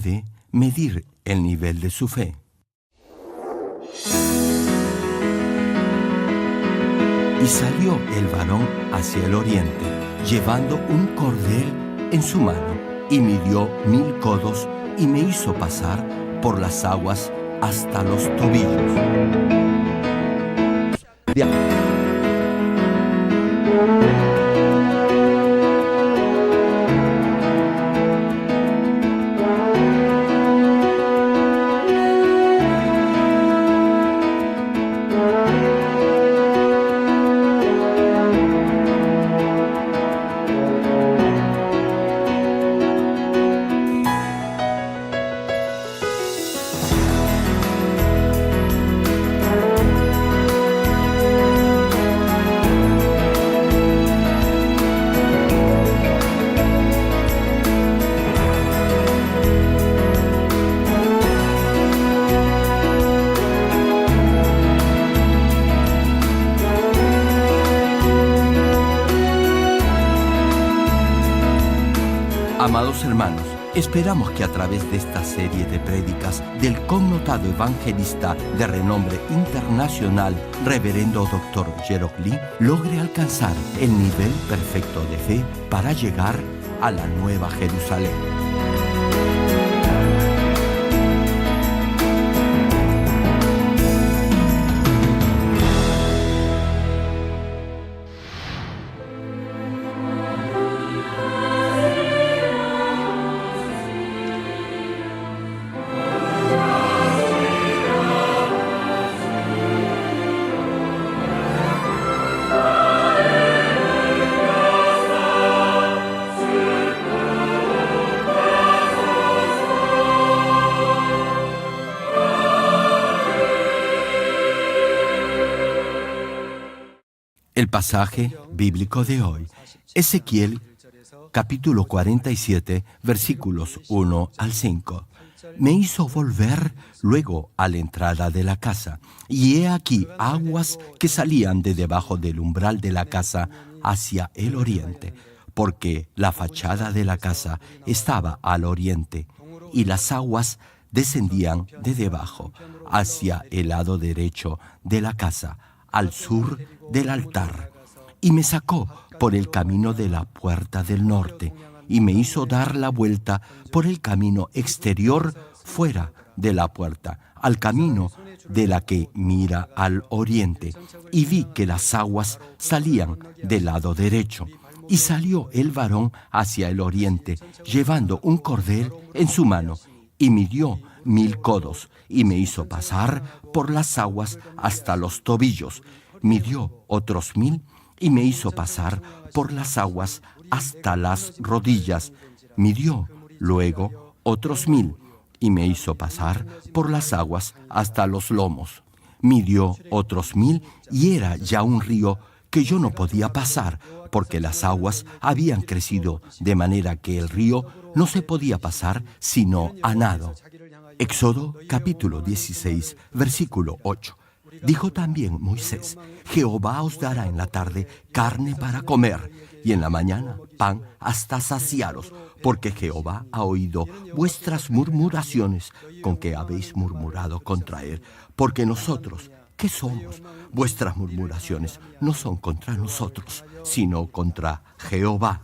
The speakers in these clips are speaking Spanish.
puede medir el nivel de su fe. Y salió el varón hacia el oriente, llevando un cordel en su mano, y midió 1000 codos, y me hizo pasar por las aguas hasta los tobillos. Amados hermanos, esperamos que a través de esta serie de prédicas del connotado evangelista de renombre internacional, Reverendo Dr. Gerald Lee, logre alcanzar el nivel perfecto de fe para llegar a la Nueva Jerusalén. El pasaje bíblico de hoy, Ezequiel, capítulo 47, versículos 1 al 5. Me hizo volver luego a la entrada de la casa, y he aquí aguas que salían de debajo del umbral de la casa hacia el oriente, porque la fachada de la casa estaba al oriente, y las aguas descendían de debajo hacia el lado derecho de la casa, al sur del altar, y me sacó por el camino de la puerta del norte, y me hizo dar la vuelta por el camino exterior fuera de la puerta, al camino de la que mira al oriente, y vi que las aguas salían del lado derecho. Y salió el varón hacia el oriente, llevando un cordel en su mano, y midió 1000 codos, y me hizo pasar por las aguas hasta los tobillos. Midió otros 1000, y me hizo pasar por las aguas hasta las rodillas. Midió luego otros 1000, y me hizo pasar por las aguas hasta los lomos. Midió otros 1000, y era ya un río que yo no podía pasar, porque las aguas habían crecido de manera que el río no se podía pasar sino a nado. Éxodo capítulo 16, versículo 8. Dijo también Moisés: Jehová os dará en la tarde carne para comer, y en la mañana pan hasta saciaros, porque Jehová ha oído vuestras murmuraciones con que habéis murmurado contra él. Porque nosotros, ¿qué somos? Vuestras murmuraciones no son contra nosotros, sino contra Jehová.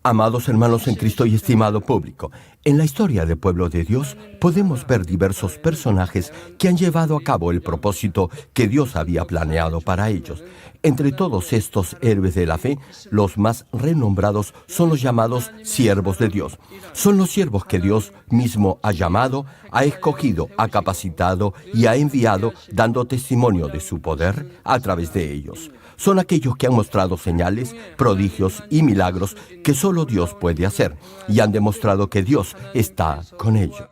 Amados hermanos en Cristo y estimado público, en la historia del pueblo de Dios podemos ver diversos personajes que han llevado a cabo el propósito que Dios había planeado para ellos. Entre todos estos héroes de la fe, los más renombrados son los llamados siervos de Dios. Son los siervos que Dios mismo ha llamado, ha escogido, ha capacitado y ha enviado, dando testimonio de su poder a través de ellos. Son aquellos que han mostrado señales, prodigios y milagros que solo Dios puede hacer, y han demostrado que Dios está con ellos.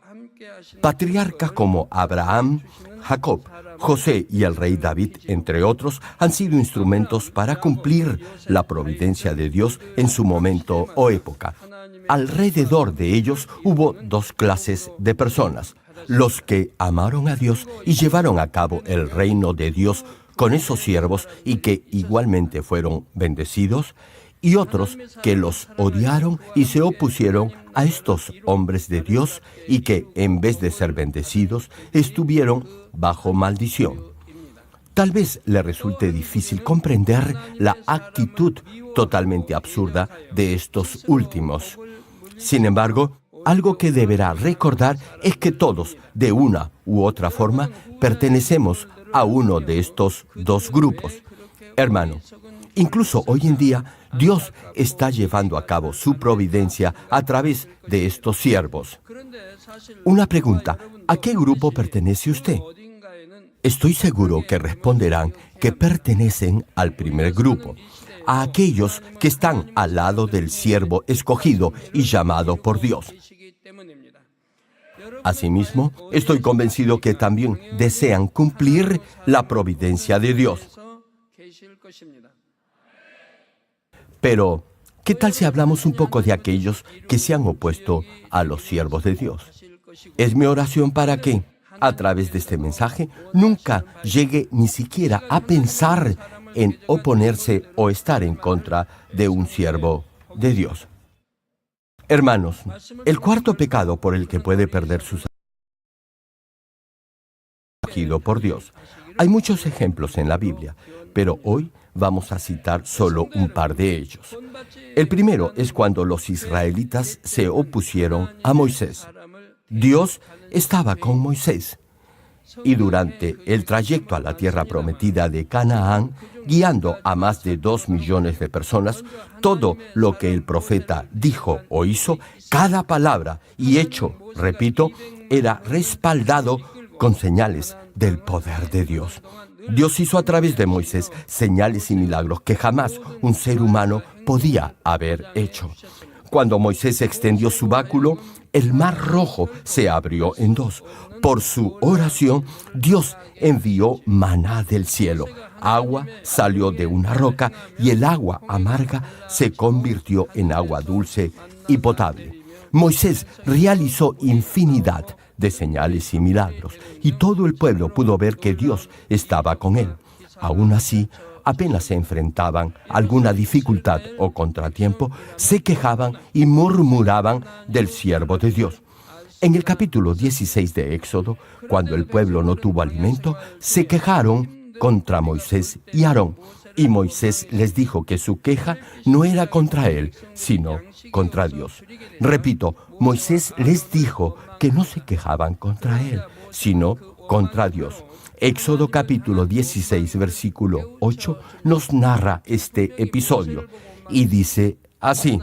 Patriarcas como Abraham, Jacob, José y el rey David, entre otros, han sido instrumentos para cumplir la providencia de Dios en su momento o época. Alrededor de ellos hubo dos clases de personas: los que amaron a Dios y llevaron a cabo el reino de Dios con esos siervos y que igualmente fueron bendecidos, y otros que los odiaron y se opusieron a estos hombres de Dios y que, en vez de ser bendecidos, estuvieron bajo maldición. Tal vez le resulte difícil comprender la actitud totalmente absurda de estos últimos. Sin embargo, algo que deberá recordar es que todos, de una u otra forma, pertenecemos a uno de estos dos grupos. Hermano, incluso hoy en día, Dios está llevando a cabo su providencia a través de estos siervos. Una pregunta: ¿a qué grupo pertenece usted? Estoy seguro que responderán que pertenecen al primer grupo, a aquellos que están al lado del siervo escogido y llamado por Dios. Asimismo, estoy convencido que también desean cumplir la providencia de Dios. Pero, ¿qué tal si hablamos un poco de aquellos que se han opuesto a los siervos de Dios? Es mi oración para que, a través de este mensaje, nunca llegue ni siquiera a pensar en oponerse o estar en contra de un siervo de Dios. Hermanos, el cuarto pecado por el que puede perder su salvación por Dios. Hay muchos ejemplos en la Biblia, pero hoy vamos a citar solo un par de ellos. El primero es cuando los israelitas se opusieron a Moisés. Dios estaba con Moisés, y durante el trayecto a la tierra prometida de Canaán, guiando a más de 2 millones de personas, todo lo que el profeta dijo o hizo, cada palabra y hecho, repito, era respaldado con señales del poder de Dios. Dios hizo a través de Moisés señales y milagros que jamás un ser humano podía haber hecho. Cuando Moisés extendió su báculo, el mar Rojo se abrió en dos. Por su oración, Dios envió maná del cielo. Agua salió de una roca y el agua amarga se convirtió en agua dulce y potable. Moisés realizó infinidad de señales y milagros, y todo el pueblo pudo ver que Dios estaba con él. Aún así, apenas se enfrentaban a alguna dificultad o contratiempo, se quejaban y murmuraban del siervo de Dios. En el capítulo 16 de Éxodo, cuando el pueblo no tuvo alimento, se quejaron contra Moisés y Aarón. Y Moisés les dijo que su queja no era contra él, sino contra Dios. Repito, Moisés les dijo que no se quejaban contra él, sino contra Dios. Éxodo capítulo 16, versículo 8, nos narra este episodio y dice así: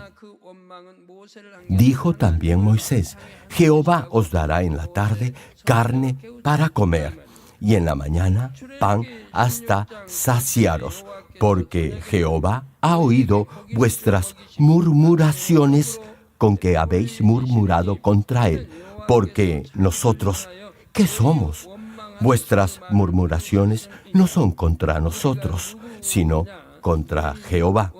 Dijo también Moisés: Jehová os dará en la tarde carne para comer, y en la mañana pan hasta saciaros, porque Jehová ha oído vuestras murmuraciones con que habéis murmurado contra él, porque nosotros, ¿qué somos? Vuestras murmuraciones no son contra nosotros, sino contra Jehová.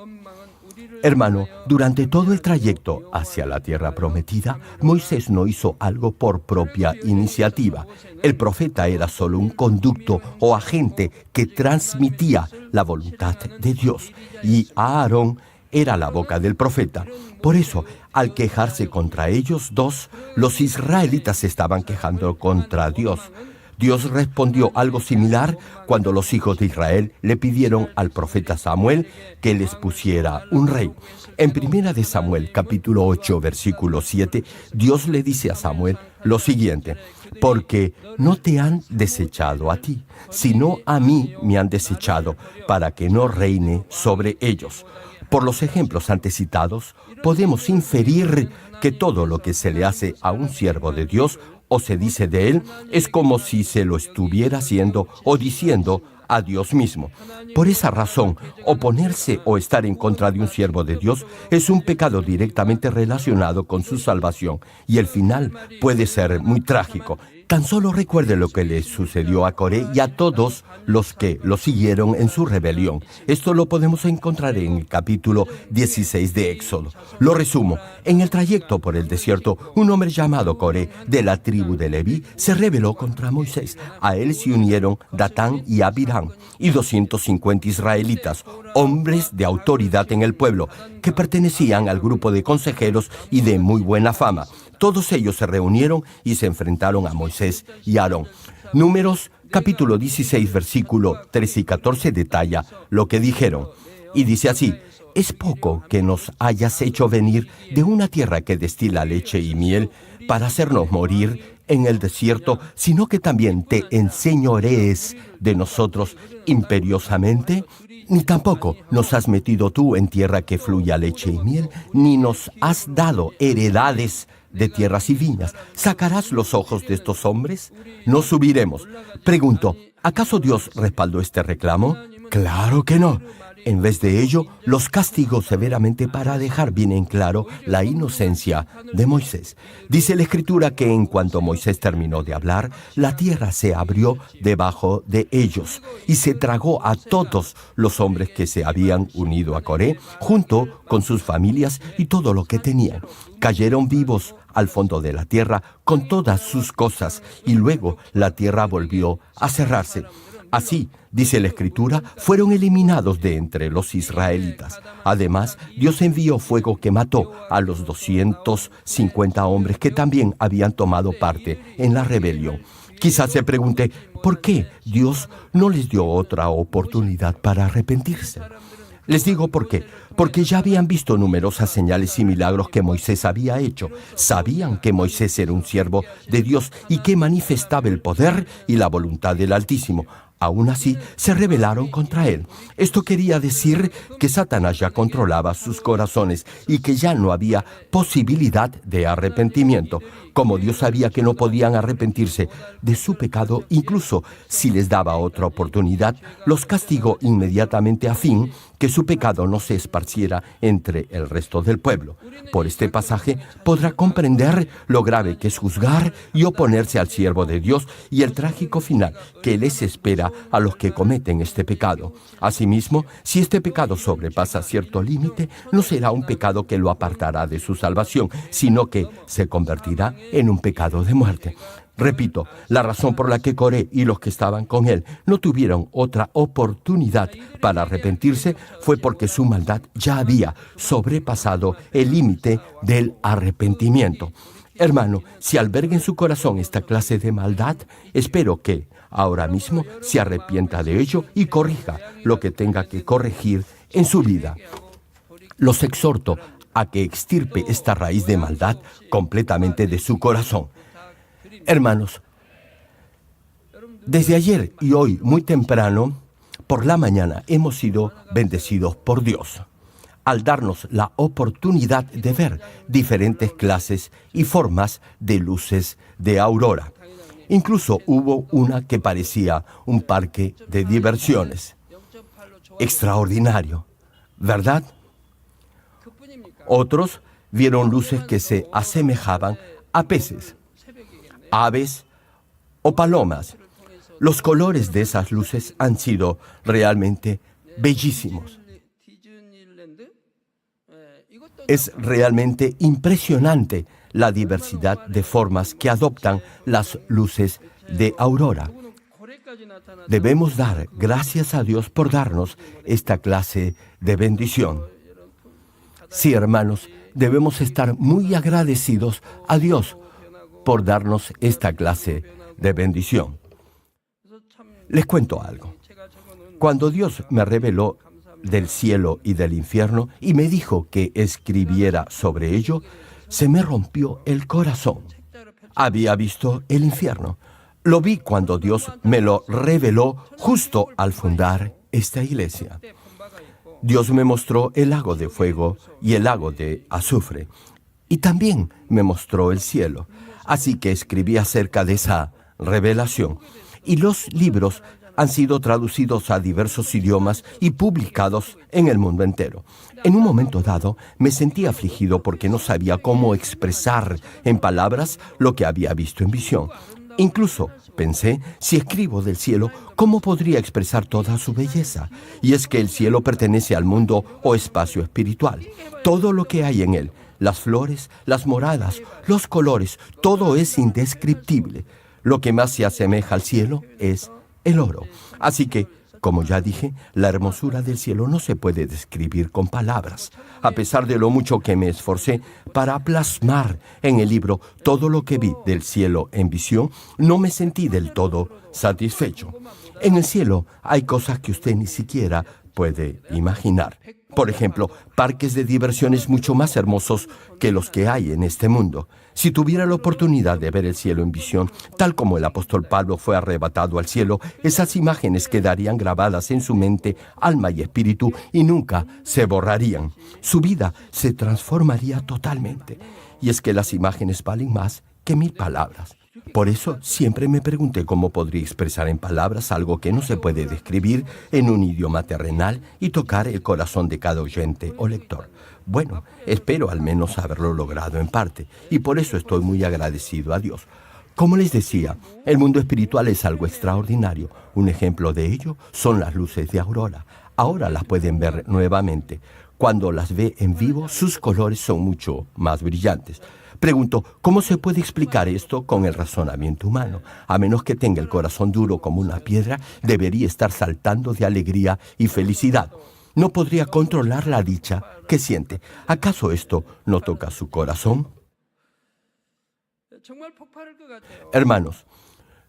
Hermano, durante todo el trayecto hacia la tierra prometida, Moisés no hizo algo por propia iniciativa. El profeta era solo un conducto o agente que transmitía la voluntad de Dios, y Aarón era la boca del profeta. Por eso, al quejarse contra ellos dos, los israelitas estaban quejando contra Dios. Dios respondió algo similar cuando los hijos de Israel le pidieron al profeta Samuel que les pusiera un rey. En 1 de Samuel, capítulo 8, versículo 7, Dios le dice a Samuel lo siguiente: porque no te han desechado a ti, sino a mí me han desechado, para que no reine sobre ellos. Por los ejemplos antes citados, podemos inferir que todo lo que se le hace a un siervo de Dios o se dice de él es como si se lo estuviera haciendo o diciendo a Dios mismo. Por esa razón, oponerse o estar en contra de un siervo de Dios es un pecado directamente relacionado con su salvación, y el final puede ser muy trágico. Tan solo recuerde lo que le sucedió a Coré y a todos los que lo siguieron en su rebelión. Esto lo podemos encontrar en el capítulo 16 de Éxodo. Lo resumo. En el trayecto por el desierto, un hombre llamado Coré, de la tribu de Leví, se rebeló contra Moisés. A él se unieron Datán y Abiram y 250 israelitas, hombres de autoridad en el pueblo, que pertenecían al grupo de consejeros y de muy buena fama. Todos ellos se reunieron y se enfrentaron a Moisés y Aarón. Números capítulo 16, versículo 13 y 14 detalla lo que dijeron. Y dice así: es poco que nos hayas hecho venir de una tierra que destila leche y miel para hacernos morir en el desierto, sino que también te enseñorees de nosotros imperiosamente. Ni tampoco nos has metido tú en tierra que fluya leche y miel, ni nos has dado heredades de tierras y viñas. ¿Sacarás los ojos de estos hombres? No subiremos. Pregunto, ¿acaso Dios respaldó este reclamo? Claro que no. En vez de ello, los castigó severamente para dejar bien en claro la inocencia de Moisés. Dice la Escritura que en cuanto Moisés terminó de hablar, la tierra se abrió debajo de ellos y se tragó a todos los hombres que se habían unido a Coré, junto con sus familias y todo lo que tenían. Cayeron vivos al fondo de la tierra con todas sus cosas, y luego la tierra volvió a cerrarse. Así, dice la Escritura, fueron eliminados de entre los israelitas. Además, Dios envió fuego que mató a los 250 hombres que también habían tomado parte en la rebelión. Quizás se pregunte, ¿por qué Dios no les dio otra oportunidad para arrepentirse? Les digo por qué. Porque ya habían visto numerosas señales y milagros que Moisés había hecho. Sabían que Moisés era un siervo de Dios y que manifestaba el poder y la voluntad del Altísimo. Aún así, se rebelaron contra él. Esto quería decir que Satanás ya controlaba sus corazones y que ya no había posibilidad de arrepentimiento. Como Dios sabía que no podían arrepentirse de su pecado, incluso si les daba otra oportunidad, los castigó inmediatamente a fin que su pecado no se esparciera entre el resto del pueblo. Por este pasaje podrá comprender lo grave que es juzgar y oponerse al siervo de Dios y el trágico final que les espera a los que cometen este pecado. Asimismo, si este pecado sobrepasa cierto límite, no será un pecado que lo apartará de su salvación, sino que se convertirá en un pecado de muerte. Repito, la razón por la que Coré y los que estaban con él no tuvieron otra oportunidad para arrepentirse fue porque su maldad ya había sobrepasado el límite del arrepentimiento. Hermano, si alberga en su corazón esta clase de maldad, espero que ahora mismo se arrepienta de ello y corrija lo que tenga que corregir en su vida. Los exhorto a que extirpe esta raíz de maldad completamente de su corazón. Hermanos, desde ayer y hoy muy temprano, por la mañana, hemos sido bendecidos por Dios al darnos la oportunidad de ver diferentes clases y formas de luces de aurora. Incluso hubo una que parecía un parque de diversiones. Extraordinario, ¿verdad? Otros vieron luces que se asemejaban a peces, aves o palomas. Los colores de esas luces han sido realmente bellísimos. Es realmente impresionante la diversidad de formas que adoptan las luces de aurora. Debemos dar gracias a Dios por darnos esta clase de bendición. Sí, hermanos, debemos estar muy agradecidos a Dios por darnos esta clase de bendición. Les cuento algo. Cuando Dios me reveló del cielo y del infierno y me dijo que escribiera sobre ello, se me rompió el corazón. Había visto el infierno. Lo vi cuando Dios me lo reveló justo al fundar esta iglesia. Dios me mostró el lago de fuego y el lago de azufre. Y también me mostró el cielo. Así que escribí acerca de esa revelación. Y los libros han sido traducidos a diversos idiomas y publicados en el mundo entero. En un momento dado, me sentí afligido porque no sabía cómo expresar en palabras lo que había visto en visión. Incluso pensé, si escribo del cielo, ¿cómo podría expresar toda su belleza? Y es que el cielo pertenece al mundo o espacio espiritual. Todo lo que hay en él, las flores, las moradas, los colores, todo es indescriptible. Lo que más se asemeja al cielo es el oro. Así que, como ya dije, la hermosura del cielo no se puede describir con palabras. A pesar de lo mucho que me esforcé para plasmar en el libro todo lo que vi del cielo en visión, no me sentí del todo satisfecho. En el cielo hay cosas que usted ni siquiera puede imaginar. Por ejemplo, parques de diversiones mucho más hermosos que los que hay en este mundo. Si tuviera la oportunidad de ver el cielo en visión, tal como el apóstol Pablo fue arrebatado al cielo, esas imágenes quedarían grabadas en su mente, alma y espíritu y nunca se borrarían. Su vida se transformaría totalmente. Y es que las imágenes valen más que 1000 palabras. Por eso siempre me pregunté cómo podría expresar en palabras algo que no se puede describir en un idioma terrenal y tocar el corazón de cada oyente o lector. Bueno, espero al menos haberlo logrado en parte, y por eso estoy muy agradecido a Dios. Como les decía, el mundo espiritual es algo extraordinario. Un ejemplo de ello son las luces de aurora. Ahora las pueden ver nuevamente. Cuando las ve en vivo, sus colores son mucho más brillantes. Pregunto, ¿cómo se puede explicar esto con el razonamiento humano? A menos que tenga el corazón duro como una piedra, debería estar saltando de alegría y felicidad. No podría controlar la dicha que siente. ¿Acaso esto no toca su corazón? Hermanos,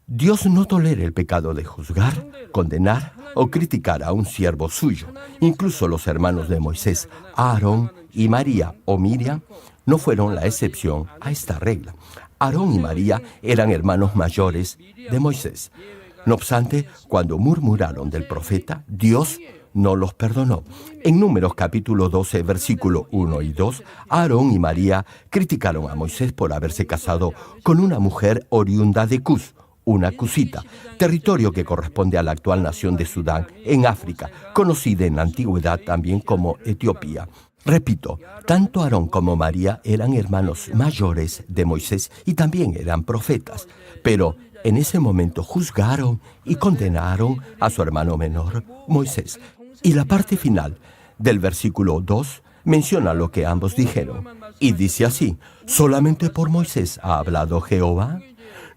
Dios no tolera el pecado de juzgar, condenar o criticar a un siervo suyo. Incluso los hermanos de Moisés, Aarón y María o Miriam, no fueron la excepción a esta regla. Aarón y María eran hermanos mayores de Moisés. No obstante, cuando murmuraron del profeta, Dios no los perdonó. En Números capítulo 12, versículo 1 y 2, Aarón y María criticaron a Moisés por haberse casado con una mujer oriunda de Cus, una cusita, territorio que corresponde a la actual nación de Sudán, en África, conocida en la antigüedad también como Etiopía. Repito, tanto Aarón como María eran hermanos mayores de Moisés y también eran profetas, pero en ese momento juzgaron y condenaron a su hermano menor, Moisés. Y la parte final del versículo 2 menciona lo que ambos dijeron. Y dice así, ¿solamente por Moisés ha hablado Jehová?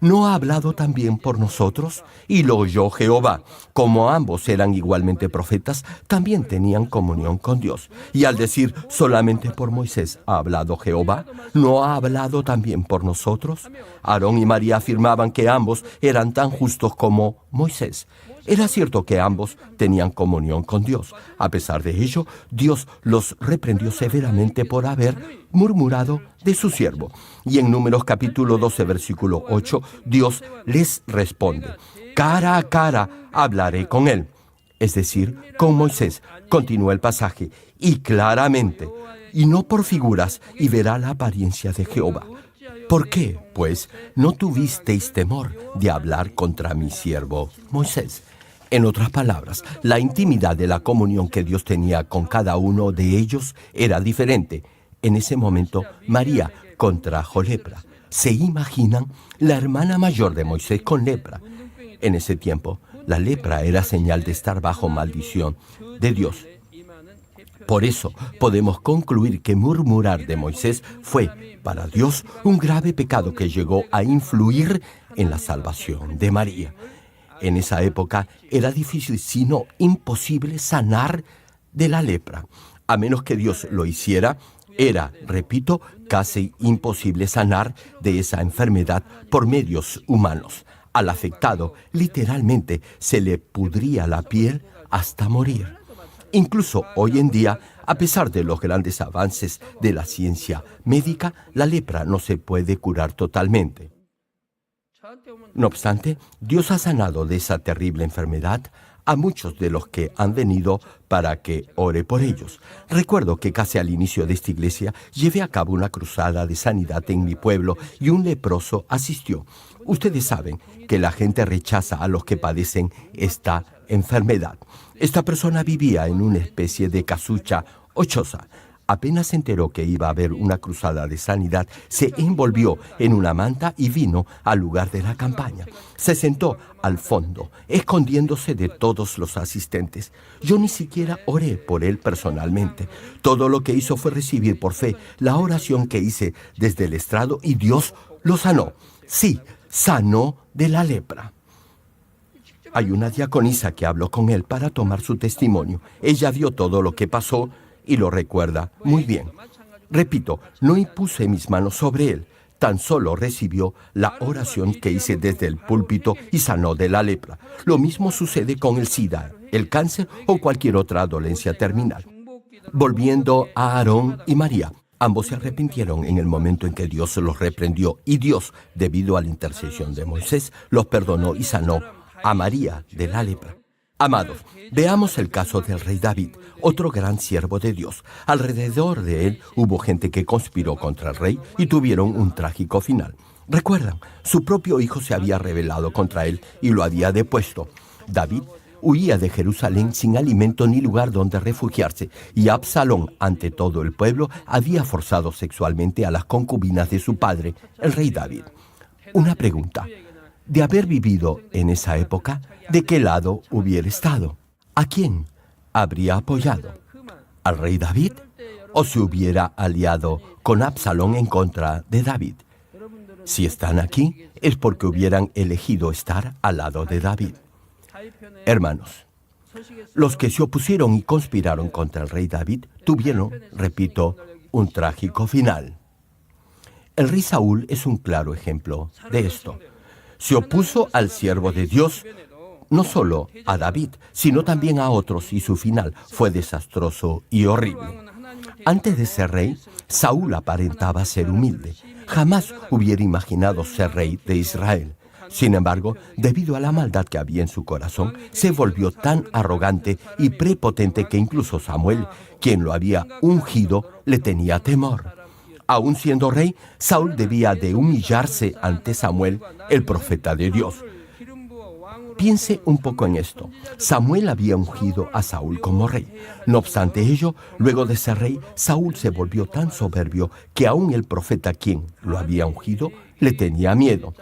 ¿No ha hablado también por nosotros? Y lo oyó Jehová. Como ambos eran igualmente profetas, también tenían comunión con Dios. Y al decir, solamente por Moisés ha hablado Jehová, ¿no ha hablado también por nosotros? Aarón y María afirmaban que ambos eran tan justos como Moisés. Era cierto que ambos tenían comunión con Dios. A pesar de ello, Dios los reprendió severamente por haber murmurado de su siervo. Y en Números capítulo 12, versículo 8, Dios les responde, cara a cara hablaré con él. Es decir, con Moisés. Continúa el pasaje. Y claramente, y no por figuras, y verá la apariencia de Jehová. ¿Por qué, pues, no tuvisteis temor de hablar contra mi siervo Moisés? En otras palabras, la intimidad de la comunión que Dios tenía con cada uno de ellos era diferente. En ese momento, María contrajo lepra. ¿Se imaginan? La hermana mayor de Moisés con lepra. En ese tiempo, la lepra era señal de estar bajo maldición de Dios. Por eso, podemos concluir que murmurar de Moisés fue, para Dios, un grave pecado que llegó a influir en la salvación de María. En esa época era difícil, si no imposible, sanar de la lepra. A menos que Dios lo hiciera, era, repito, casi imposible sanar de esa enfermedad por medios humanos. Al afectado, literalmente, se le pudría la piel hasta morir. Incluso hoy en día, a pesar de los grandes avances de la ciencia médica, la lepra no se puede curar totalmente. No obstante, Dios ha sanado de esa terrible enfermedad a muchos de los que han venido para que ore por ellos. Recuerdo que casi al inicio de esta iglesia llevé a cabo una cruzada de sanidad en mi pueblo y un leproso asistió. Ustedes saben que la gente rechaza a los que padecen esta enfermedad. Esta persona vivía en una especie de casucha o choza. Apenas se enteró que iba a haber una cruzada de sanidad, se envolvió en una manta y vino al lugar de la campaña. Se sentó al fondo, escondiéndose de todos los asistentes. Yo ni siquiera oré por él personalmente. Todo lo que hizo fue recibir por fe la oración que hice desde el estrado y Dios lo sanó. Sí, sanó de la lepra. Hay una diaconisa que habló con él para tomar su testimonio. Ella vio todo lo que pasó y lo recuerda muy bien. Repito, no impuse mis manos sobre él, tan solo recibió la oración que hice desde el púlpito y sanó de la lepra. Lo mismo sucede con el SIDA, el cáncer o cualquier otra dolencia terminal. Volviendo a Aarón y María, ambos se arrepintieron en el momento en que Dios los reprendió y Dios, debido a la intercesión de Moisés, los perdonó y sanó a María de la lepra. Amados, veamos el caso del rey David, otro gran siervo de Dios. Alrededor de él hubo gente que conspiró contra el rey y tuvieron un trágico final. Recuerdan, su propio hijo se había rebelado contra él y lo había depuesto. David huía de Jerusalén sin alimento ni lugar donde refugiarse, y Absalón, ante todo el pueblo, había forzado sexualmente a las concubinas de su padre, el rey David. Una pregunta. De haber vivido en esa época, ¿de qué lado hubiera estado? ¿A quién habría apoyado? ¿Al rey David? ¿O se hubiera aliado con Absalón en contra de David? Si están aquí, es porque hubieran elegido estar al lado de David. Hermanos, los que se opusieron y conspiraron contra el rey David tuvieron, repito, un trágico final. El rey Saúl es un claro ejemplo de esto. Se opuso al siervo de Dios, no solo a David, sino también a otros, y su final fue desastroso y horrible. Antes de ser rey, Saúl aparentaba ser humilde. Jamás hubiera imaginado ser rey de Israel. Sin embargo, debido a la maldad que había en su corazón, se volvió tan arrogante y prepotente que incluso Samuel, quien lo había ungido, le tenía temor. Aún siendo rey, Saúl debía de humillarse ante Samuel, el profeta de Dios. Piense un poco en esto. Samuel había ungido a Saúl como rey. No obstante ello, luego de ser rey, Saúl se volvió tan soberbio que aún el profeta quien lo había ungido le tenía miedo.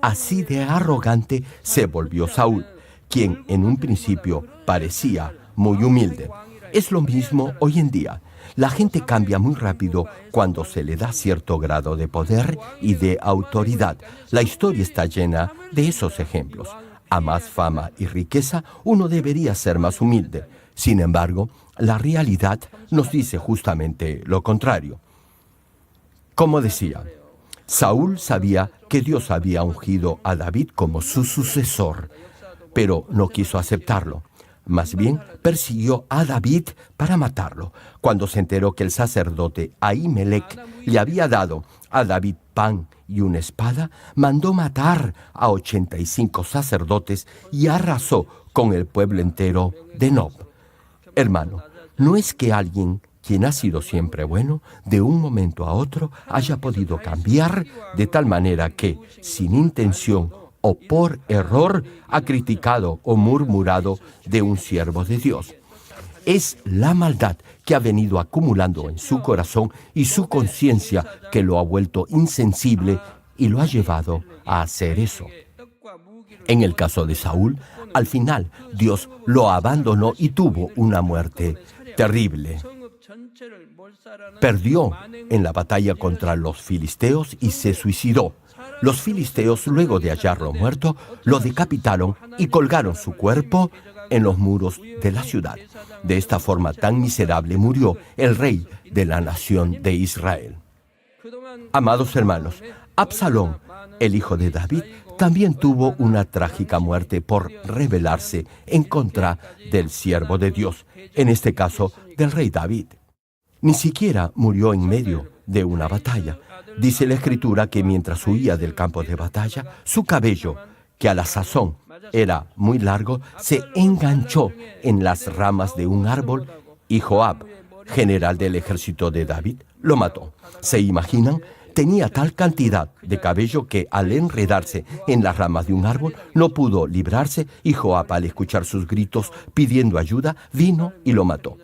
Así de arrogante se volvió Saúl, quien en un principio parecía muy humilde. Es lo mismo hoy en día. La gente cambia muy rápido cuando se le da cierto grado de poder y de autoridad. La historia está llena de esos ejemplos. A más fama y riqueza, uno debería ser más humilde. Sin embargo, la realidad nos dice justamente lo contrario. Como decía, Saúl sabía que Dios había ungido a David como su sucesor, pero no quiso aceptarlo. Más bien, persiguió a David para matarlo. Cuando se enteró que el sacerdote Ahimelech le había dado a David pan y una espada, mandó matar a 85 sacerdotes y arrasó con el pueblo entero de Nob. Hermano, no es que alguien quien ha sido siempre bueno, de un momento a otro haya podido cambiar de tal manera que, sin intención o por error, ha criticado o murmurado de un siervo de Dios. Es la maldad que ha venido acumulando en su corazón y su conciencia que lo ha vuelto insensible y lo ha llevado a hacer eso. En el caso de Saúl, al final Dios lo abandonó y tuvo una muerte terrible. Perdió en la batalla contra los filisteos y se suicidó. Los filisteos, luego de hallarlo muerto, lo decapitaron y colgaron su cuerpo en los muros de la ciudad. De esta forma tan miserable murió el rey de la nación de Israel. Amados hermanos, Absalón El hijo de David también tuvo una trágica muerte por rebelarse en contra del siervo de Dios, en este caso del rey David. Ni siquiera murió en medio de una batalla. Dice la Escritura que mientras huía del campo de batalla, su cabello, que a la sazón era muy largo, se enganchó en las ramas de un árbol y Joab, general del ejército de David, lo mató. ¿Se imaginan? Tenía tal cantidad de cabello que al enredarse en las ramas de un árbol no pudo librarse y Joab, al escuchar sus gritos pidiendo ayuda, vino y lo mató.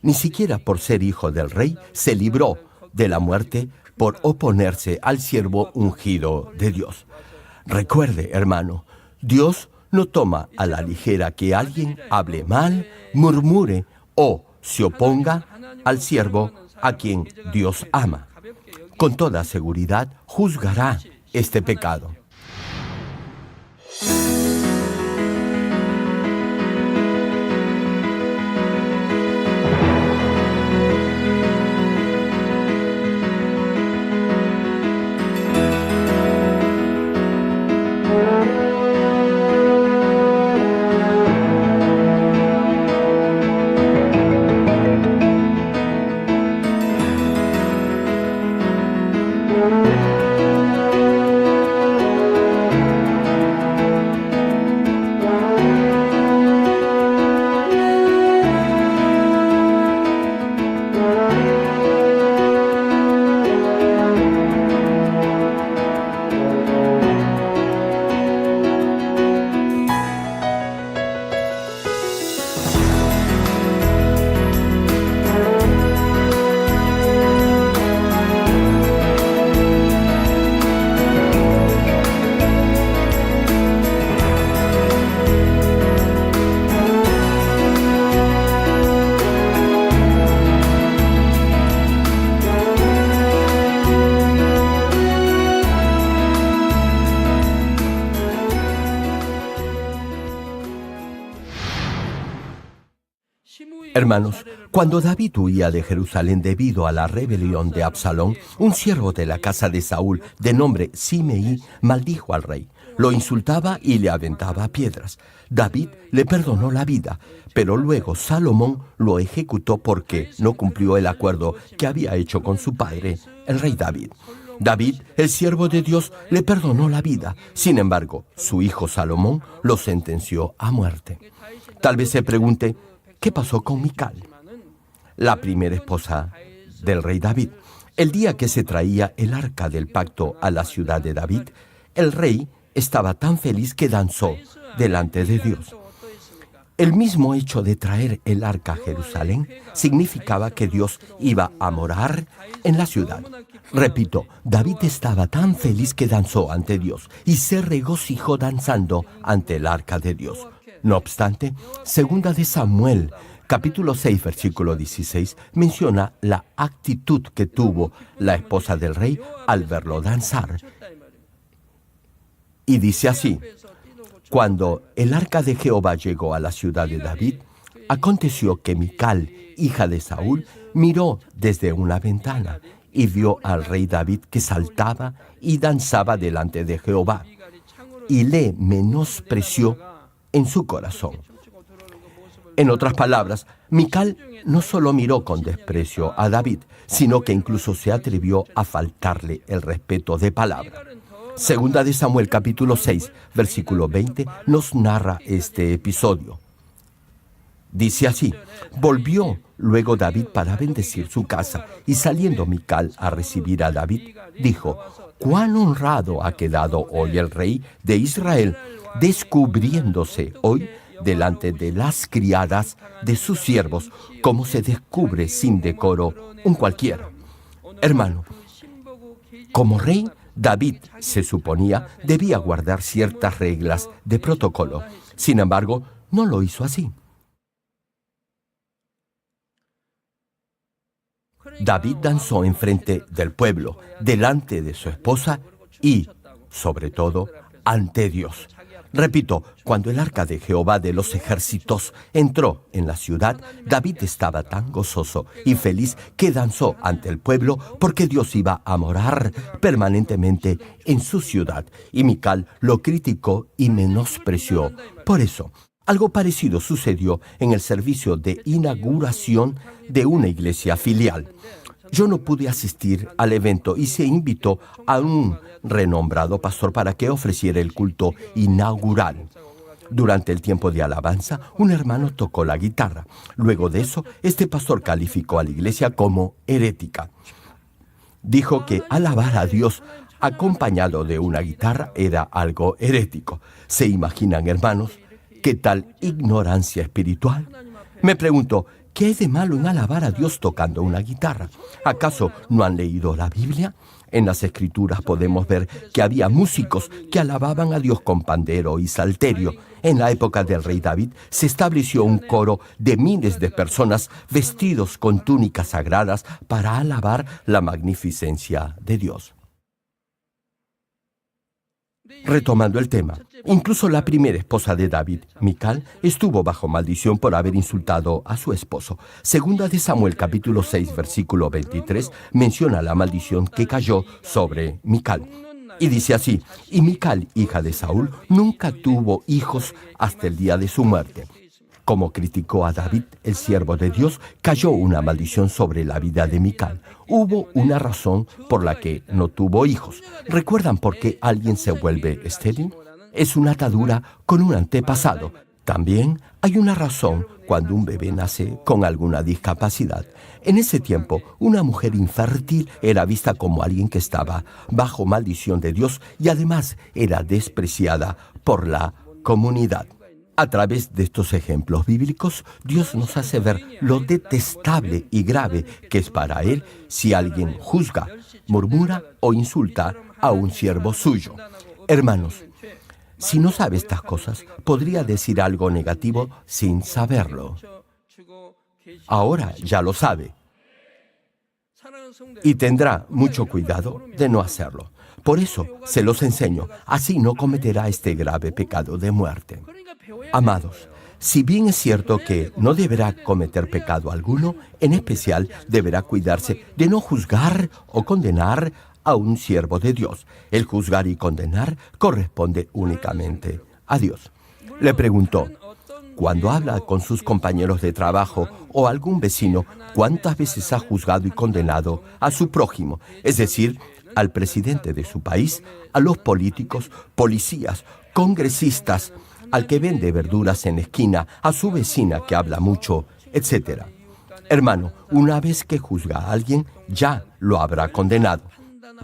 Ni siquiera por ser hijo del rey se libró de la muerte por oponerse al siervo ungido de Dios. Recuerde, hermano, Dios no toma a la ligera que alguien hable mal, murmure o se oponga al siervo a quien Dios ama. Con toda seguridad juzgará este pecado. Hermanos, cuando David huía de Jerusalén debido a la rebelión de Absalón, un siervo de la casa de Saúl, de nombre Simeí, maldijo al rey. Lo insultaba y le aventaba piedras. David le perdonó la vida, pero luego Salomón lo ejecutó porque no cumplió el acuerdo que había hecho con su padre, el rey David. David, el siervo de Dios, le perdonó la vida. Sin embargo, su hijo Salomón lo sentenció a muerte. Tal vez se pregunte, ¿qué pasó con Mical, la primera esposa del rey David? El día que se traía el arca del pacto a la ciudad de David, el rey estaba tan feliz que danzó delante de Dios. El mismo hecho de traer el arca a Jerusalén significaba que Dios iba a morar en la ciudad. Repito, David estaba tan feliz que danzó ante Dios y se regocijó danzando ante el arca de Dios. No obstante, segunda de Samuel, capítulo 6, versículo 16, menciona la actitud que tuvo la esposa del rey al verlo danzar. Y dice así: cuando el arca de Jehová llegó a la ciudad de David, aconteció que Mical, hija de Saúl, miró desde una ventana y vio al rey David que saltaba y danzaba delante de Jehová, y le menospreció en su corazón. En otras palabras, Mical no solo miró con desprecio a David, sino que incluso se atrevió a faltarle el respeto de palabra. Segunda de Samuel, capítulo 6, versículo 20, nos narra este episodio. Dice así: volvió luego David para bendecir su casa, y saliendo Mical a recibir a David, dijo: «Cuán honrado ha quedado hoy el rey de Israel, descubriéndose hoy delante de las criadas de sus siervos, como se descubre sin decoro un cualquiera». Hermano, como rey, David, se suponía, debía guardar ciertas reglas de protocolo. Sin embargo, no lo hizo así. David danzó enfrente del pueblo, delante de su esposa y, sobre todo, ante Dios. Repito, cuando el arca de Jehová de los ejércitos entró en la ciudad, David estaba tan gozoso y feliz que danzó ante el pueblo porque Dios iba a morar permanentemente en su ciudad. Y Mical lo criticó y menospreció. Por eso, algo parecido sucedió en el servicio de inauguración de una iglesia filial. Yo no pude asistir al evento y se invitó a un renombrado pastor para que ofreciera el culto inaugural. Durante el tiempo de alabanza, un hermano tocó la guitarra. Luego de eso, este pastor calificó a la iglesia como herética. Dijo que alabar a Dios acompañado de una guitarra era algo herético. ¿Se imaginan, hermanos, qué tal ignorancia espiritual? Me pregunto, ¿qué hay de malo en alabar a Dios tocando una guitarra? ¿Acaso no han leído la Biblia? En las Escrituras podemos ver que había músicos que alababan a Dios con pandero y salterio. En la época del rey David se estableció un coro de miles de personas vestidos con túnicas sagradas para alabar la magnificencia de Dios. Retomando el tema, incluso la primera esposa de David, Mical, estuvo bajo maldición por haber insultado a su esposo. Segunda de Samuel, capítulo 6, versículo 23, menciona la maldición que cayó sobre Mical. Y dice así: y Mical, hija de Saúl, nunca tuvo hijos hasta el día de su muerte. Como criticó a David, el siervo de Dios, cayó una maldición sobre la vida de Mical. Hubo una razón por la que no tuvo hijos. ¿Recuerdan por qué alguien se vuelve estéril? Es una atadura con un antepasado. También hay una razón cuando un bebé nace con alguna discapacidad. En ese tiempo, una mujer infértil era vista como alguien que estaba bajo maldición de Dios y además era despreciada por la comunidad. A través de estos ejemplos bíblicos, Dios nos hace ver lo detestable y grave que es para Él si alguien juzga, murmura o insulta a un siervo suyo. Hermanos, si no sabe estas cosas, podría decir algo negativo sin saberlo. Ahora ya lo sabe. Y tendrá mucho cuidado de no hacerlo. Por eso se los enseño, así no cometerá este grave pecado de muerte. Amados, si bien es cierto que no deberá cometer pecado alguno, en especial deberá cuidarse de no juzgar o condenar a un siervo de Dios. El juzgar y condenar corresponde únicamente a Dios. Le preguntó, cuando habla con sus compañeros de trabajo o algún vecino, ¿cuántas veces ha juzgado y condenado a su prójimo? Es decir, al presidente de su país, a los políticos, policías, congresistas, al que vende verduras en la esquina, a su vecina que habla mucho, etc. Hermano, una vez que juzga a alguien, ya lo habrá condenado.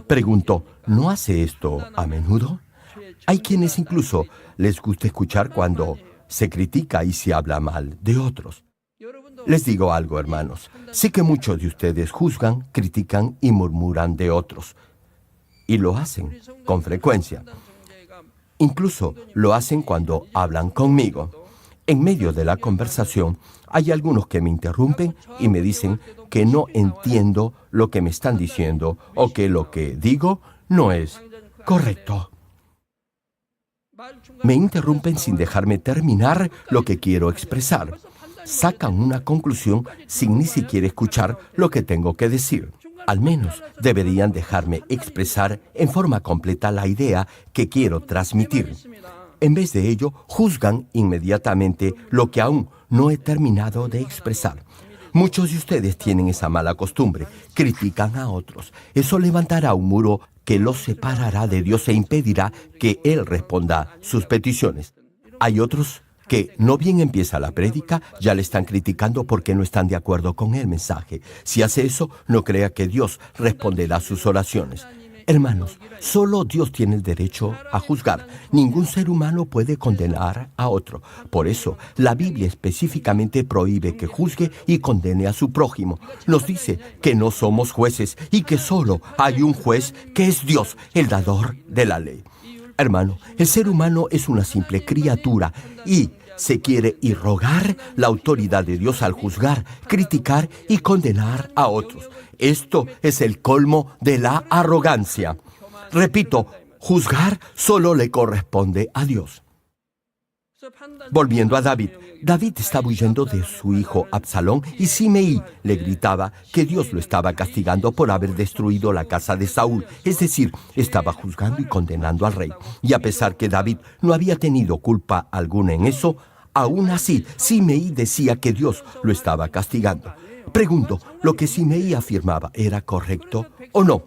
Preguntó, ¿no hace esto a menudo? Hay quienes incluso les gusta escuchar cuando se critica y se habla mal de otros. Les digo algo, hermanos. Sé que muchos de ustedes juzgan, critican y murmuran de otros. Y lo hacen con frecuencia. Incluso lo hacen cuando hablan conmigo. En medio de la conversación, hay algunos que me interrumpen y me dicen que no entiendo lo que me están diciendo o que lo que digo no es correcto. Me interrumpen sin dejarme terminar lo que quiero expresar. Sacan una conclusión sin ni siquiera escuchar lo que tengo que decir. Al menos deberían dejarme expresar en forma completa la idea que quiero transmitir. En vez de ello, juzgan inmediatamente lo que aún no he terminado de expresar. Muchos de ustedes tienen esa mala costumbre, critican a otros. Eso levantará un muro que los separará de Dios e impedirá que Él responda sus peticiones. Hay otros que no bien empieza la prédica, ya le están criticando porque no están de acuerdo con el mensaje. Si hace eso, no crea que Dios responderá sus oraciones. Hermanos, solo Dios tiene el derecho a juzgar. Ningún ser humano puede condenar a otro. Por eso, la Biblia específicamente prohíbe que juzgue y condene a su prójimo. Nos dice que no somos jueces y que solo hay un juez que es Dios, el dador de la ley. Hermano, el ser humano es una simple criatura y se quiere irrogar la autoridad de Dios al juzgar, criticar y condenar a otros. Esto es el colmo de la arrogancia. Repito, juzgar solo le corresponde a Dios. Volviendo a David, David estaba huyendo de su hijo Absalón y Simei le gritaba que Dios lo estaba castigando por haber destruido la casa de Saúl, es decir, estaba juzgando y condenando al rey. Y a pesar que David no había tenido culpa alguna en eso, aún así Simei decía que Dios lo estaba castigando. Pregunto, ¿lo que Simei afirmaba era correcto o no?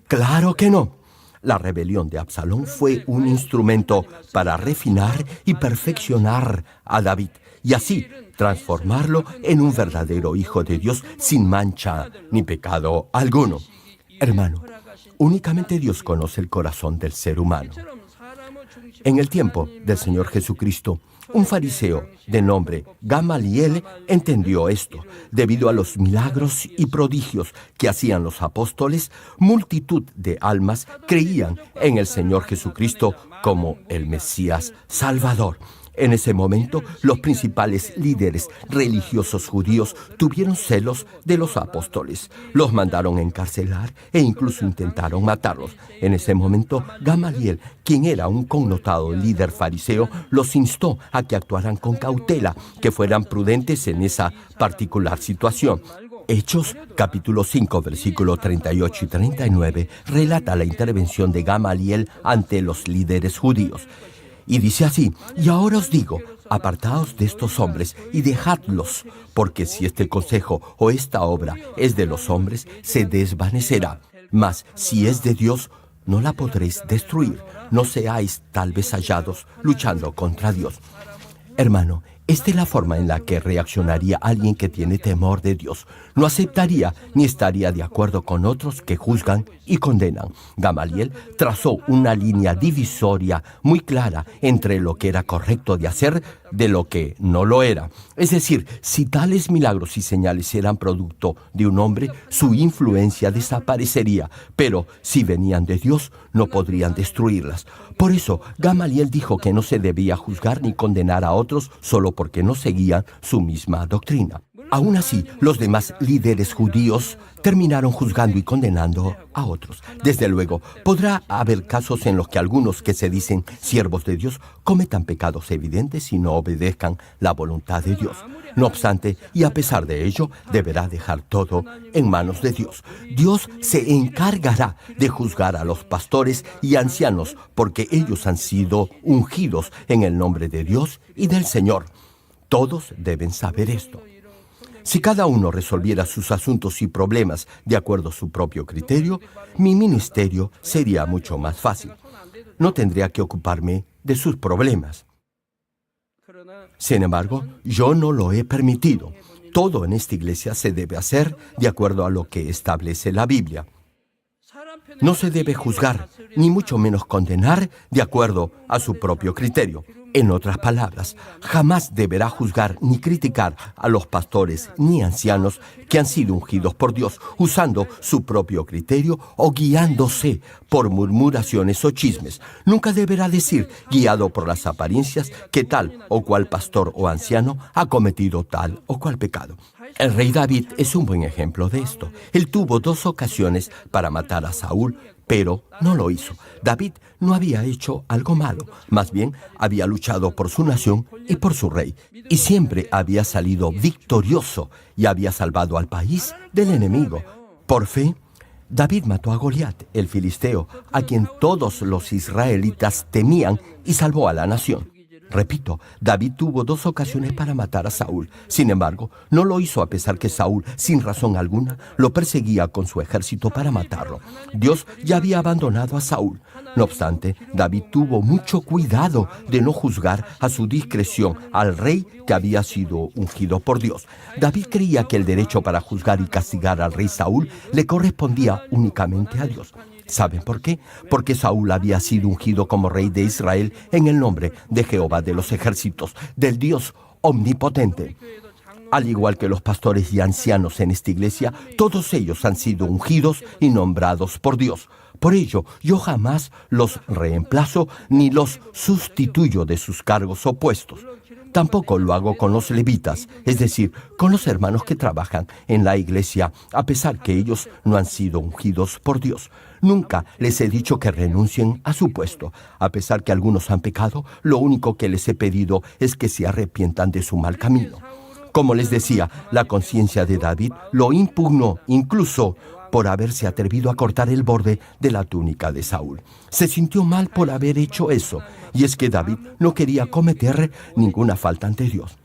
¡Claro que no! La rebelión de Absalón fue un instrumento para refinar y perfeccionar a David y así transformarlo en un verdadero hijo de Dios sin mancha ni pecado alguno. Hermano, únicamente Dios conoce el corazón del ser humano. En el tiempo del Señor Jesucristo, un fariseo de nombre Gamaliel entendió esto. Debido a los milagros y prodigios que hacían los apóstoles, multitud de almas creían en el Señor Jesucristo como el Mesías Salvador. En ese momento, los principales líderes religiosos judíos tuvieron celos de los apóstoles. Los mandaron encarcelar e incluso intentaron matarlos. En ese momento, Gamaliel, quien era un connotado líder fariseo, los instó a que actuaran con cautela, que fueran prudentes en esa particular situación. Hechos, capítulo 5, versículos 38 y 39, relata la intervención de Gamaliel ante los líderes judíos. Y dice así: y ahora os digo, apartaos de estos hombres y dejadlos, porque si este consejo o esta obra es de los hombres, se desvanecerá. Mas si es de Dios, no la podréis destruir. No seáis tal vez hallados luchando contra Dios. Hermano, esta es la forma en la que reaccionaría alguien que tiene temor de Dios. No aceptaría ni estaría de acuerdo con otros que juzgan y condenan. Gamaliel trazó una línea divisoria muy clara entre lo que era correcto de hacer de lo que no lo era. Es decir, si tales milagros y señales eran producto de un hombre, su influencia desaparecería, pero si venían de Dios, no podrían destruirlas. Por eso, Gamaliel dijo que no se debía juzgar ni condenar a otros solo porque no seguían su misma doctrina. Aún así, los demás líderes judíos terminaron juzgando y condenando a otros. Desde luego, podrá haber casos en los que algunos que se dicen siervos de Dios cometan pecados evidentes y no obedezcan la voluntad de Dios. No obstante, y a pesar de ello, deberá dejar todo en manos de Dios. Dios se encargará de juzgar a los pastores y ancianos porque ellos han sido ungidos en el nombre de Dios y del Señor. Todos deben saber esto. Si cada uno resolviera sus asuntos y problemas de acuerdo a su propio criterio, mi ministerio sería mucho más fácil. No tendría que ocuparme de sus problemas. Sin embargo, yo no lo he permitido. Todo en esta iglesia se debe hacer de acuerdo a lo que establece la Biblia. No se debe juzgar, ni mucho menos condenar de acuerdo a su propio criterio. En otras palabras, jamás deberá juzgar ni criticar a los pastores ni ancianos que han sido ungidos por Dios, usando su propio criterio o guiándose por murmuraciones o chismes. Nunca deberá decir, guiado por las apariencias, que tal o cual pastor o anciano ha cometido tal o cual pecado. El rey David es un buen ejemplo de esto. Él tuvo 2 ocasiones para matar a Saúl, pero no lo hizo. David no había hecho algo malo, más bien había luchado por su nación y por su rey, y siempre había salido victorioso y había salvado al país del enemigo. Por fe, David mató a Goliat, el filisteo, a quien todos los israelitas temían, y salvó a la nación. Repito, David tuvo 2 ocasiones para matar a Saúl. Sin embargo, no lo hizo a pesar que Saúl, sin razón alguna, lo perseguía con su ejército para matarlo. Dios ya había abandonado a Saúl. No obstante, David tuvo mucho cuidado de no juzgar a su discreción al rey que había sido ungido por Dios. David creía que el derecho para juzgar y castigar al rey Saúl le correspondía únicamente a Dios. ¿Saben por qué? Porque Saúl había sido ungido como rey de Israel en el nombre de Jehová de los ejércitos, del Dios omnipotente. Al igual que los pastores y ancianos en esta iglesia, todos ellos han sido ungidos y nombrados por Dios. Por ello, yo jamás los reemplazo ni los sustituyo de sus cargos o puestos. Tampoco lo hago con los levitas, es decir, con los hermanos que trabajan en la iglesia, a pesar que ellos no han sido ungidos por Dios. Nunca les he dicho que renuncien a su puesto. A pesar que algunos han pecado, lo único que les he pedido es que se arrepientan de su mal camino. Como les decía, la conciencia de David lo impugnó incluso por haberse atrevido a cortar el borde de la túnica de Saúl. Se sintió mal por haber hecho eso, y es que David no quería cometer ninguna falta ante Dios.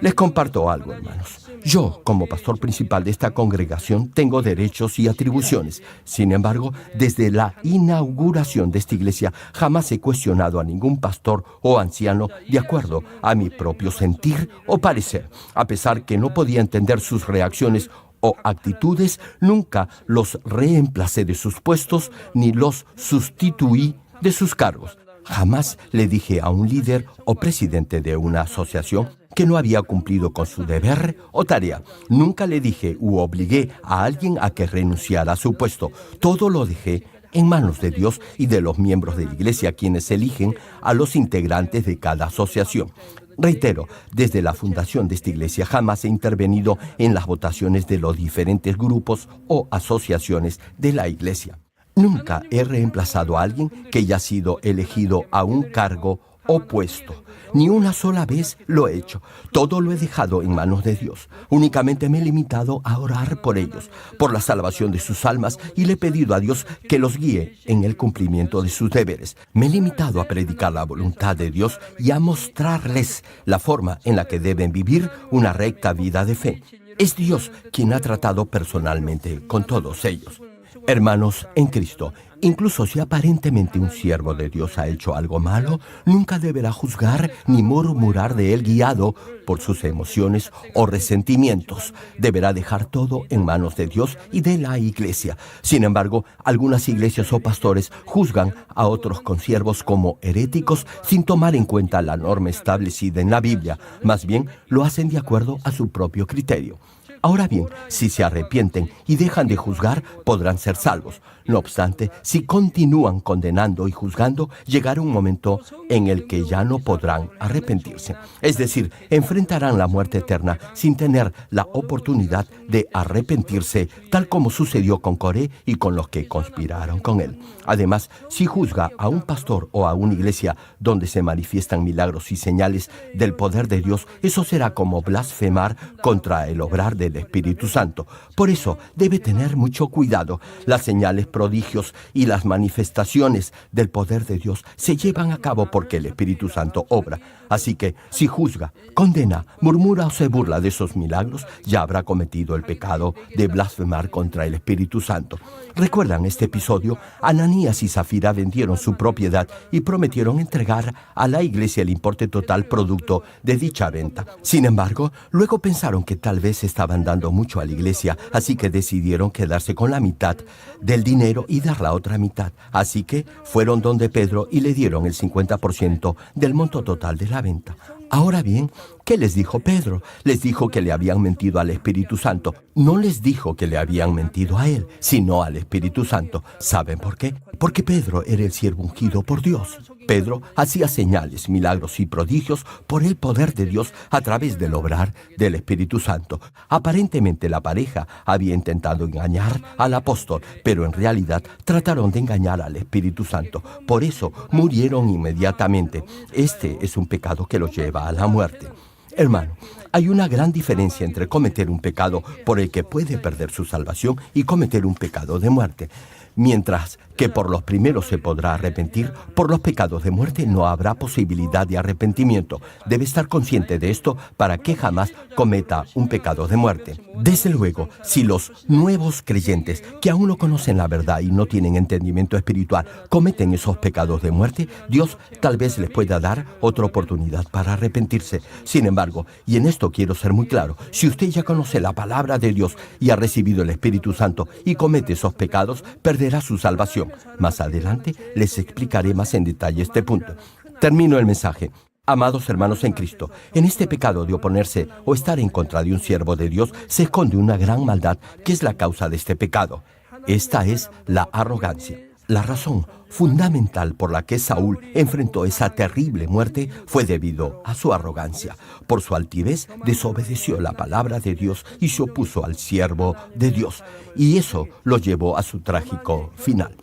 Les comparto algo, hermanos. Yo, como pastor principal de esta congregación, tengo derechos y atribuciones. Sin embargo, desde la inauguración de esta iglesia, jamás he cuestionado a ningún pastor o anciano de acuerdo a mi propio sentir o parecer. A pesar que no podía entender sus reacciones o actitudes, nunca los reemplacé de sus puestos ni los sustituí de sus cargos. Jamás le dije a un líder o presidente de una asociación que no había cumplido con su deber o tarea. Nunca le dije u obligué a alguien a que renunciara a su puesto. Todo lo dejé en manos de Dios y de los miembros de la iglesia, quienes eligen a los integrantes de cada asociación. Reitero, desde la fundación de esta iglesia jamás he intervenido en las votaciones de los diferentes grupos o asociaciones de la iglesia. Nunca he reemplazado a alguien que ya ha sido elegido a un cargo o puesto. Ni una sola vez lo he hecho. Todo lo he dejado en manos de Dios. Únicamente me he limitado a orar por ellos, por la salvación de sus almas, y le he pedido a Dios que los guíe en el cumplimiento de sus deberes. Me he limitado a predicar la voluntad de Dios y a mostrarles la forma en la que deben vivir una recta vida de fe. Es Dios quien ha tratado personalmente con todos ellos. Hermanos en Cristo, incluso si aparentemente un siervo de Dios ha hecho algo malo, nunca deberá juzgar ni murmurar de él guiado por sus emociones o resentimientos. Deberá dejar todo en manos de Dios y de la iglesia. Sin embargo, algunas iglesias o pastores juzgan a otros consiervos como heréticos sin tomar en cuenta la norma establecida en la Biblia. Más bien, lo hacen de acuerdo a su propio criterio. Ahora bien, si se arrepienten y dejan de juzgar, podrán ser salvos. No obstante, si continúan condenando y juzgando, llegará un momento en el que ya no podrán arrepentirse. Es decir, enfrentarán la muerte eterna sin tener la oportunidad de arrepentirse, tal como sucedió con Coré y con los que conspiraron con él. Además, si juzga a un pastor o a una iglesia donde se manifiestan milagros y señales del poder de Dios, eso será como blasfemar contra el obrar del Espíritu Santo. Por eso, debe tener mucho cuidado. Las señales, prodigios y las manifestaciones del poder de Dios se llevan a cabo porque el Espíritu Santo obra. Así que, si juzga, condena, murmura o se burla de esos milagros, ya habrá cometido el pecado de blasfemar contra el Espíritu Santo. ¿Recuerdan este episodio? Ananías y Zafira vendieron su propiedad y prometieron entregar a la iglesia el importe total producto de dicha venta. Sin embargo, luego pensaron que tal vez estaban dando mucho a la iglesia, así que decidieron quedarse con la mitad del dinero y dar la otra mitad. Así que fueron donde Pedro y le dieron el 50% del monto total de la venta. Ahora bien, ¿qué les dijo Pedro? Les dijo que le habían mentido al Espíritu Santo. No les dijo que le habían mentido a él, sino al Espíritu Santo. ¿Saben por qué? Porque Pedro era el siervo ungido por Dios. Pedro hacía señales, milagros y prodigios por el poder de Dios a través del obrar del Espíritu Santo. Aparentemente la pareja había intentado engañar al apóstol, pero en realidad trataron de engañar al Espíritu Santo. Por eso murieron inmediatamente. Este es un pecado que los lleva a la muerte. Hermano, hay una gran diferencia entre cometer un pecado por el que puede perder su salvación y cometer un pecado de muerte. Mientras que por los primeros se podrá arrepentir, por los pecados de muerte no habrá posibilidad de arrepentimiento. Debe estar consciente de esto para que jamás cometa un pecado de muerte. Desde luego, si los nuevos creyentes que aún no conocen la verdad y no tienen entendimiento espiritual cometen esos pecados de muerte, Dios tal vez les pueda dar otra oportunidad para arrepentirse. Sin embargo, y en esto quiero ser muy claro, si usted ya conoce la palabra de Dios y ha recibido el Espíritu Santo y comete esos pecados, perderá su salvación. Más adelante les explicaré más en detalle este punto. Termino el mensaje. Amados hermanos en Cristo, en este pecado de oponerse o estar en contra de un siervo de Dios se esconde una gran maldad que es la causa de este pecado. Esta es la arrogancia. La razón fundamental por la que Saúl enfrentó esa terrible muerte fue debido a su arrogancia. Por su altivez desobedeció la palabra de Dios y se opuso al siervo de Dios. Y eso lo llevó a su trágico final.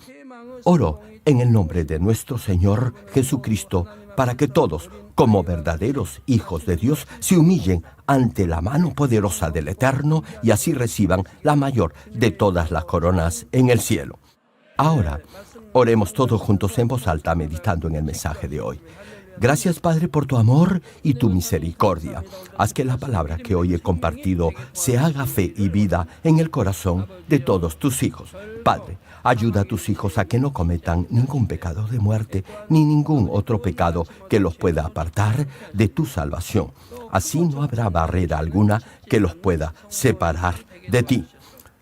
Oro en el nombre de nuestro Señor Jesucristo para que todos, como verdaderos hijos de Dios, se humillen ante la mano poderosa del Eterno y así reciban la mayor de todas las coronas en el cielo. Ahora, oremos todos juntos en voz alta meditando en el mensaje de hoy. Gracias, Padre, por tu amor y tu misericordia. Haz que la palabra que hoy he compartido se haga fe y vida en el corazón de todos tus hijos. Padre, ayuda a tus hijos a que no cometan ningún pecado de muerte ni ningún otro pecado que los pueda apartar de tu salvación. Así no habrá barrera alguna que los pueda separar de ti.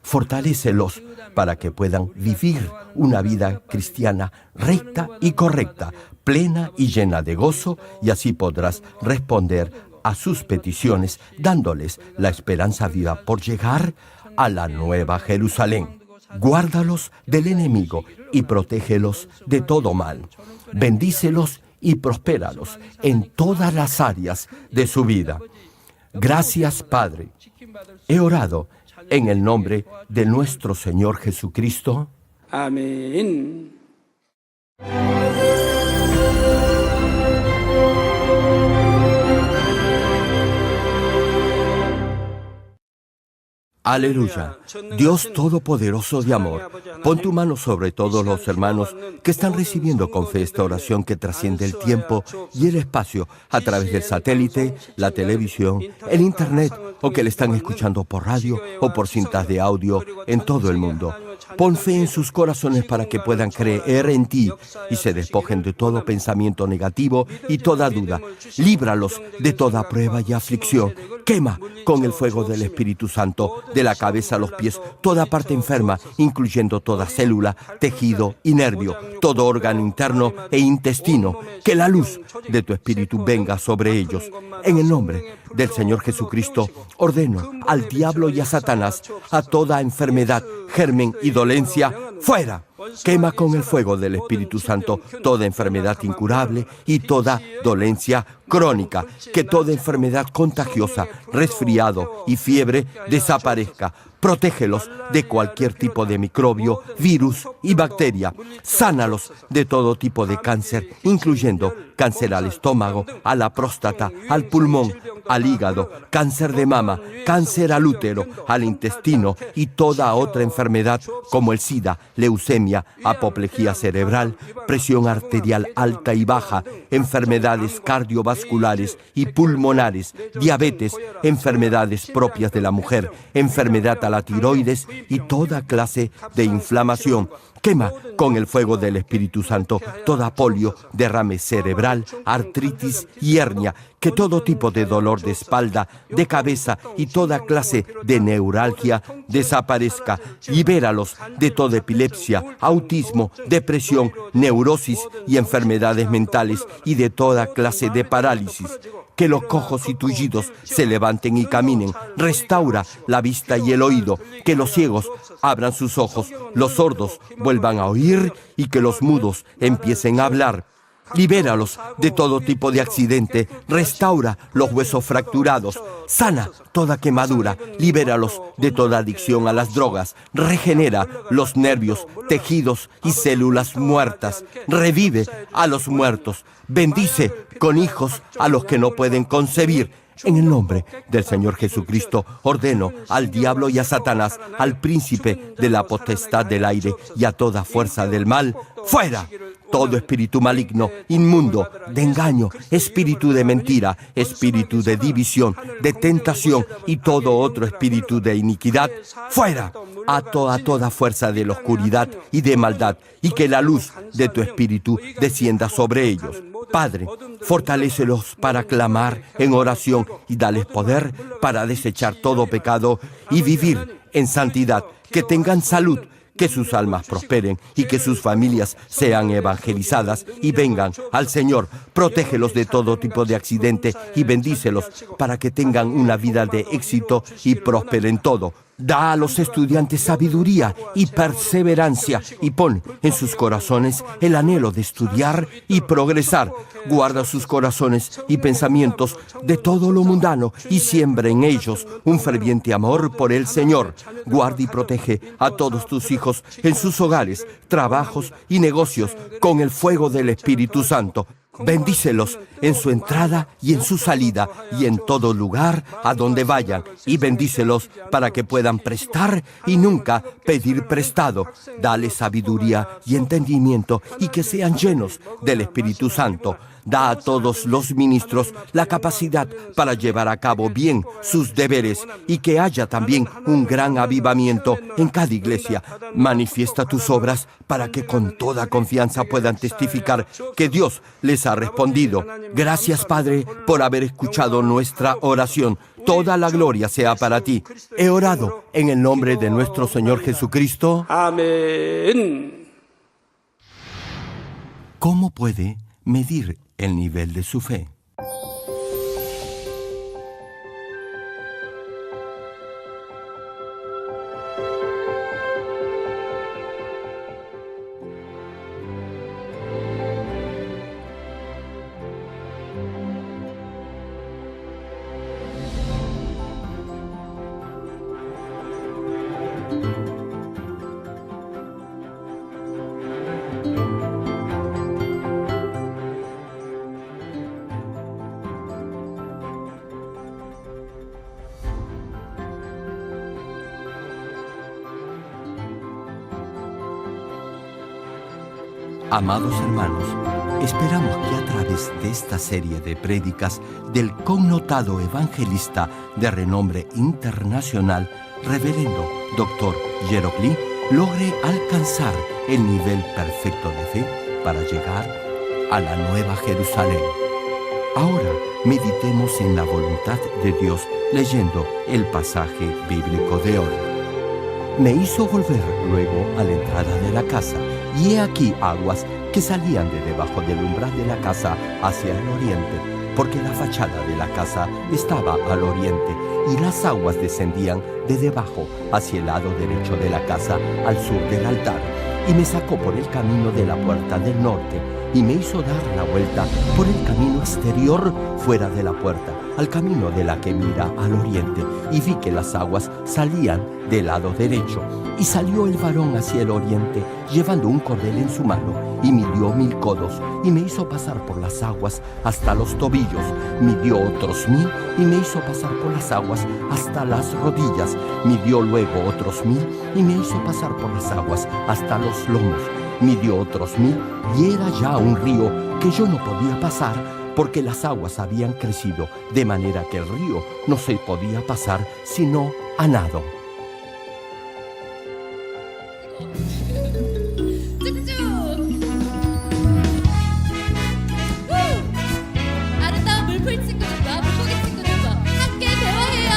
Fortalécelos para que puedan vivir una vida cristiana recta y correcta, plena y llena de gozo, y así podrás responder a sus peticiones, dándoles la esperanza viva por llegar a la nueva Jerusalén. Guárdalos del enemigo y protégelos de todo mal. Bendícelos y prospéralos en todas las áreas de su vida. Gracias, Padre. He orado en el nombre de nuestro Señor Jesucristo. Amén. Aleluya. Dios Todopoderoso de amor, pon tu mano sobre todos los hermanos que están recibiendo con fe esta oración que trasciende el tiempo y el espacio a través del satélite, la televisión, el internet o que le están escuchando por radio o por cintas de audio en todo el mundo. Pon fe en sus corazones para que puedan creer en ti y se despojen de todo pensamiento negativo y toda duda. Líbralos de toda prueba y aflicción. Quema con el fuego del Espíritu Santo, de la cabeza a los pies, toda parte enferma, incluyendo toda célula, tejido y nervio, todo órgano interno e intestino. Que la luz de tu Espíritu venga sobre ellos. En el nombre del Señor Jesucristo, ordeno al diablo y a Satanás, a toda enfermedad, germen y dolencia, ¡fuera! Quema con el fuego del Espíritu Santo toda enfermedad incurable y toda dolencia crónica. Que toda enfermedad contagiosa, resfriado y fiebre desaparezca. Protégelos de cualquier tipo de microbio, virus y bacteria. Sánalos de todo tipo de cáncer, incluyendo cáncer al estómago, a la próstata, al pulmón, al hígado, cáncer de mama, cáncer al útero, al intestino y toda otra enfermedad como el SIDA, leucemia, apoplejía cerebral, presión arterial alta y baja, enfermedades cardiovasculares y pulmonares, diabetes, enfermedades propias de la mujer, enfermedad a la tiroides y toda clase de inflamación. Quema con el fuego del Espíritu Santo toda polio, derrame cerebral, artritis y hernia. Que todo tipo de dolor de espalda, de cabeza y toda clase de neuralgia desaparezca. Libéralos de toda epilepsia, autismo, depresión, neurosis y enfermedades mentales y de toda clase de parálisis. Que los cojos y tullidos se levanten y caminen. Restaura la vista y el oído. Que los ciegos abran sus ojos, los sordos vuelvan a oír y que los mudos empiecen a hablar. Libéralos de todo tipo de accidente, restaura los huesos fracturados, sana toda quemadura, libéralos de toda adicción a las drogas, regenera los nervios, tejidos y células muertas, revive a los muertos, bendice con hijos a los que no pueden concebir. En el nombre del Señor Jesucristo, ordeno al diablo y a Satanás, al príncipe de la potestad del aire y a toda fuerza del mal, ¡fuera! Todo espíritu maligno, inmundo, de engaño, espíritu de mentira, espíritu de división, de tentación y todo otro espíritu de iniquidad, ¡fuera! Ato a toda fuerza de la oscuridad y de maldad, y que la luz de tu espíritu descienda sobre ellos. Padre, fortalécelos para clamar en oración y dales poder para desechar todo pecado y vivir en santidad, que tengan salud, que sus almas prosperen y que sus familias sean evangelizadas y vengan al Señor. Protégelos de todo tipo de accidente y bendícelos para que tengan una vida de éxito y prosperen todo. Da a los estudiantes sabiduría y perseverancia y pon en sus corazones el anhelo de estudiar y progresar. Guarda sus corazones y pensamientos de todo lo mundano y siembra en ellos un ferviente amor por el Señor. Guarda y protege a todos tus hijos en sus hogares, trabajos y negocios con el fuego del Espíritu Santo. Bendícelos en su entrada y en su salida y en todo lugar a donde vayan. Y bendícelos para que puedan prestar y nunca pedir prestado. Dale sabiduría y entendimiento y que sean llenos del Espíritu Santo. Da a todos los ministros la capacidad para llevar a cabo bien sus deberes y que haya también un gran avivamiento en cada iglesia. Manifiesta tus obras para que con toda confianza puedan testificar que Dios les ha respondido. Gracias, Padre, por haber escuchado nuestra oración. Toda la gloria sea para ti. He orado en el nombre de nuestro Señor Jesucristo. 아멘. ¿Cómo puede medir el nivel de su fe? Amados hermanos, esperamos que a través de esta serie de prédicas del connotado evangelista de renombre internacional, reverendo Dr. Gerald Lee, logre alcanzar el nivel perfecto de fe para llegar a la Nueva Jerusalén. Ahora meditemos en la voluntad de Dios leyendo el pasaje bíblico de hoy. Me hizo volver luego a la entrada de la casa, y he aquí aguas que salían de debajo del umbral de la casa hacia el oriente, porque la fachada de la casa estaba al oriente, y las aguas descendían de debajo hacia el lado derecho de la casa al sur del altar. Y me sacó por el camino de la puerta del norte, y me hizo dar la vuelta por el camino exterior fuera de la puerta, al camino de la que mira al oriente, y vi que las aguas salían del lado derecho. Y salió el varón hacia el oriente, llevando un cordel en su mano, y midió 1000 codos, y me hizo pasar por las aguas hasta los tobillos. Midió otros 1000, y me hizo pasar por las aguas hasta las rodillas. Midió luego otros 1000, y me hizo pasar por las aguas hasta los lomos. Midió otros 1000, y era ya un río que yo no podía pasar, porque las aguas habían crecido, de manera que el río no se podía pasar sino a nado. 아름다운 물풀 친구들과 물고기 친구들과 함께 대화해요.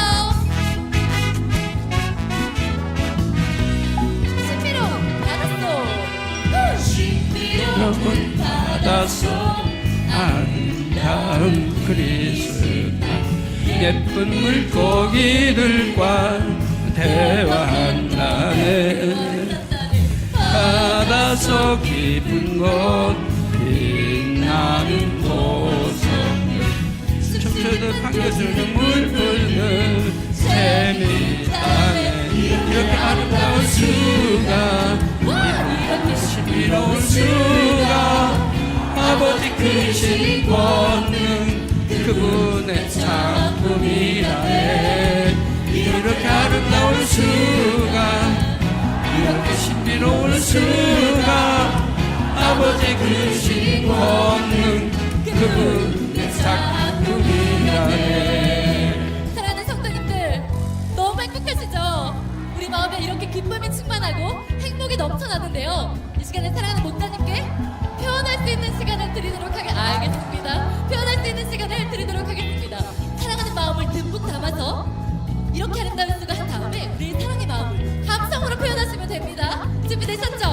신비로운 바닷속 아름다운 크리스탈 예쁜 물고기들과 대화한다네. 바닷속 깊은 곳 빛나는 보석들 춤추듯 반겨주는 물풀들 재미있다네. 이렇게 아름다운 수가 이렇게 신비로운 수가 아버지 크신 권능 그분의 작품이라네. 이렇게 아름다운 수가 이렇게 신비로운 수가 아버지 크신 권능 그분의 작품이라네. 사랑하는 성도님들, 너무 행복하시죠? 우리 마음에 이렇게 기쁨이 충만하고 행복이 넘쳐나는데요. 이 시간에 사랑하는 목사님께 표현할 수 있는 시간을 드리도록 알겠습니다. 표현할 수 있는 시간을 드리도록 하겠습니다. 사랑하는 마음을 듬뿍 담아서 이렇게 아름다운 수가 한 다음에 우리 사랑의 마음을 감성으로 표현하시면 됩니다. 준비되셨죠?